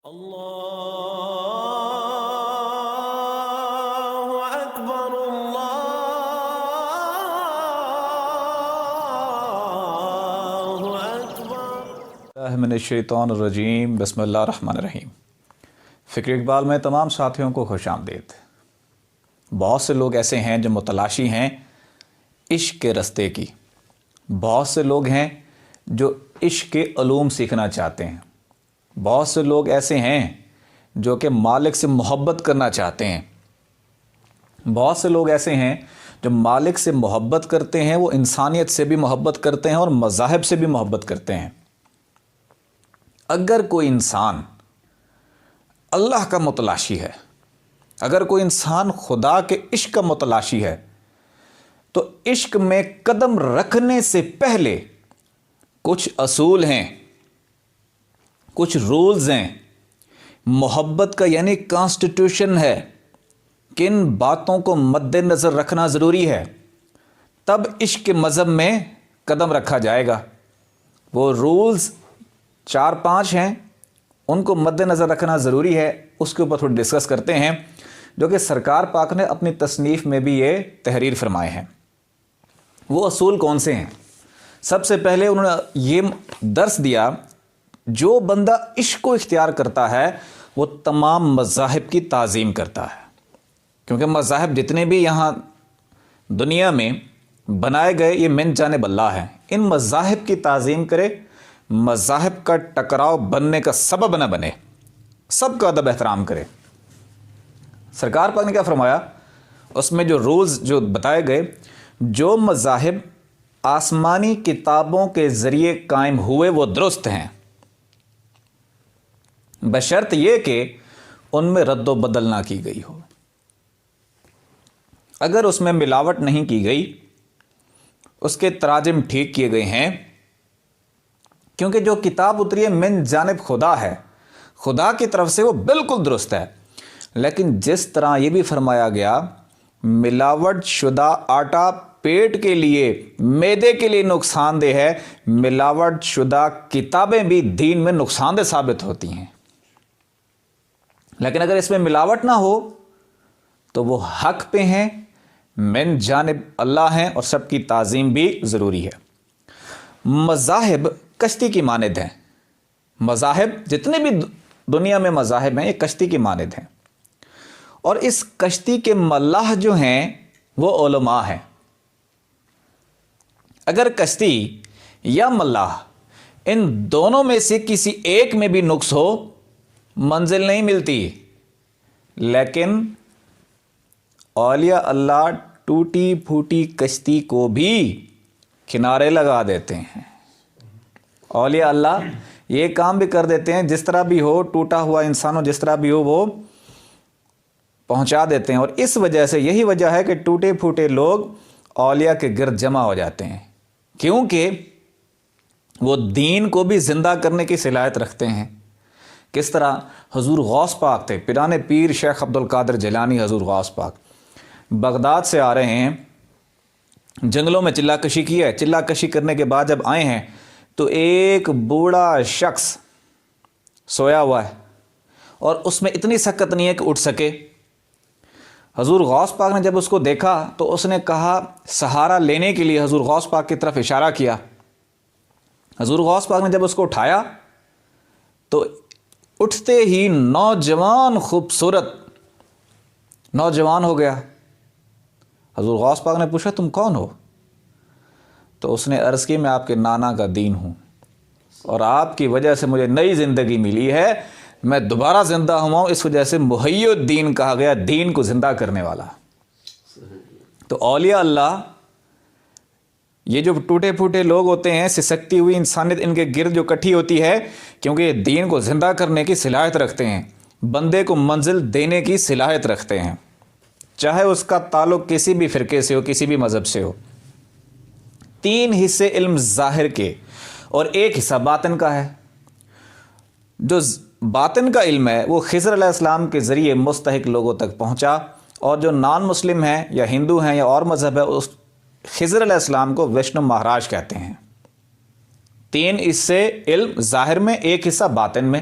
اللہ اکبر اللہ اکبر من الشیطان الرجیم بسم اللہ الرحمن الرحیم۔ فکر اقبال میں تمام ساتھیوں کو خوش آمدید۔ بہت سے لوگ ایسے ہیں جو متلاشی ہیں عشق کے رستے کی، بہت سے لوگ ہیں جو عشق کے علوم سیکھنا چاہتے ہیں، بہت سے لوگ ایسے ہیں جو کہ مالک سے محبت کرنا چاہتے ہیں، بہت سے لوگ ایسے ہیں جو مالک سے محبت کرتے ہیں، وہ انسانیت سے بھی محبت کرتے ہیں اور مذاہب سے بھی محبت کرتے ہیں۔ اگر کوئی انسان اللہ کا متلاشی ہے، اگر کوئی انسان خدا کے عشق کا متلاشی ہے، تو عشق میں قدم رکھنے سے پہلے کچھ اصول ہیں، کچھ رولز ہیں، محبت کا یعنی کانسٹیٹیوشن ہے، کن باتوں کو مد نظر رکھنا ضروری ہے، تب عشق کے مذہب میں قدم رکھا جائے گا۔ وہ رولز 4-5 ہیں، ان کو مد نظر رکھنا ضروری ہے، اس کے اوپر تھوڑی ڈسکس کرتے ہیں، جو کہ سرکار پاک نے اپنی تصنیف میں بھی یہ تحریر فرمائے ہیں۔ وہ اصول کون سے ہیں؟ سب سے پہلے انہوں نے یہ درس دیا، جو بندہ عشق کو اختیار کرتا ہے وہ تمام مذاہب کی تعظیم کرتا ہے، کیونکہ مذاہب جتنے بھی یہاں دنیا میں بنائے گئے یہ من جانب اللہ ہیں۔ ان مذاہب کی تعظیم کرے، مذاہب کا ٹکراؤ بننے کا سبب نہ بنے، سب کا ادب احترام کرے۔ سرکار پاک نے کیا فرمایا؟ اس میں جو رولز جو بتائے گئے، جو مذاہب آسمانی کتابوں کے ذریعے قائم ہوئے وہ درست ہیں، بشرط یہ کہ ان میں رد و بدل نہ کی گئی ہو۔ اگر اس میں ملاوٹ نہیں کی گئی، اس کے تراجم ٹھیک کیے گئے ہیں، کیونکہ جو کتاب اتری ہے من جانب خدا ہے، خدا کی طرف سے وہ بالکل درست ہے، لیکن جس طرح یہ بھی فرمایا گیا ملاوٹ شدہ آٹا پیٹ کے لیے، معدے کے لیے نقصان دہ ہے، ملاوٹ شدہ کتابیں بھی دین میں نقصان دہ ثابت ہوتی ہیں۔ لیکن اگر اس میں ملاوٹ نہ ہو تو وہ حق پہ ہیں، من جانب اللہ ہیں، اور سب کی تعظیم بھی ضروری ہے۔ مذاہب کشتی کی مانند ہیں، مذاہب جتنے بھی دنیا میں مذاہب ہیں یہ کشتی کی مانند ہیں، اور اس کشتی کے ملاح جو ہیں وہ علماء ہیں۔ اگر کشتی یا ملاح ان دونوں میں سے کسی ایک میں بھی نقص ہو، منزل نہیں ملتی۔ لیکن اولیاء اللہ ٹوٹی پھوٹی کشتی کو بھی کنارے لگا دیتے ہیں۔ اولیاء اللہ یہ کام بھی کر دیتے ہیں، جس طرح بھی ہو، ٹوٹا ہوا انسان ہو، جس طرح بھی ہو وہ پہنچا دیتے ہیں۔ اور اس وجہ سے یہی وجہ ہے کہ ٹوٹے پھوٹے لوگ اولیاء کے گرد جمع ہو جاتے ہیں، کیونکہ وہ دین کو بھی زندہ کرنے کی صلاحیت رکھتے ہیں۔ کس طرح حضور غوث پاک تھے، پیران پیر شیخ عبد القادر جیلانی حضور غوث پاک بغداد سے آ رہے ہیں، جنگلوں میں چلہ کشی کی ہے، چلہ کشی کرنے کے بعد جب آئے ہیں تو ایک بوڑھا شخص سویا ہوا ہے، اور اس میں اتنی سکت نہیں ہے کہ اٹھ سکے۔ حضور غوث پاک نے جب اس کو دیکھا تو اس نے کہا، سہارا لینے کے لیے حضور غوث پاک کی طرف اشارہ کیا۔ حضور غوث پاک نے جب اس کو اٹھایا تو اٹھتے ہی نوجوان خوبصورت نوجوان ہو گیا۔ حضور غوث پاک نے پوچھا، تم کون ہو؟ تو اس نے عرض کی، میں آپ کے نانا کا دین ہوں، اور آپ کی وجہ سے مجھے نئی زندگی ملی ہے، میں دوبارہ زندہ ہوا ہوں، اس وجہ سے محی الدین کہا گیا، دین کو زندہ کرنے والا۔ تو اولیاء اللہ یہ جو ٹوٹے پھوٹے لوگ ہوتے ہیں، سسکتی ہوئی انسانیت ان کے گرد جو کٹھی ہوتی ہے، کیونکہ یہ دین کو زندہ کرنے کی صلاحیت رکھتے ہیں، بندے کو منزل دینے کی صلاحیت رکھتے ہیں، چاہے اس کا تعلق کسی بھی فرقے سے ہو، کسی بھی مذہب سے ہو۔ 3 حصے علم ظاہر کے اور 1 حصہ باطن کا ہے۔ جو باطن کا علم ہے وہ خضر علیہ السلام کے ذریعے مستحق لوگوں تک پہنچا، اور جو نان مسلم ہیں یا ہندو ہیں یا اور مذہب ہے، اس خضر علیہ السلام کو وشنو مہاراج کہتے ہیں۔ 3 حصے علم ظاہر میں، 1 حصہ باطن میں۔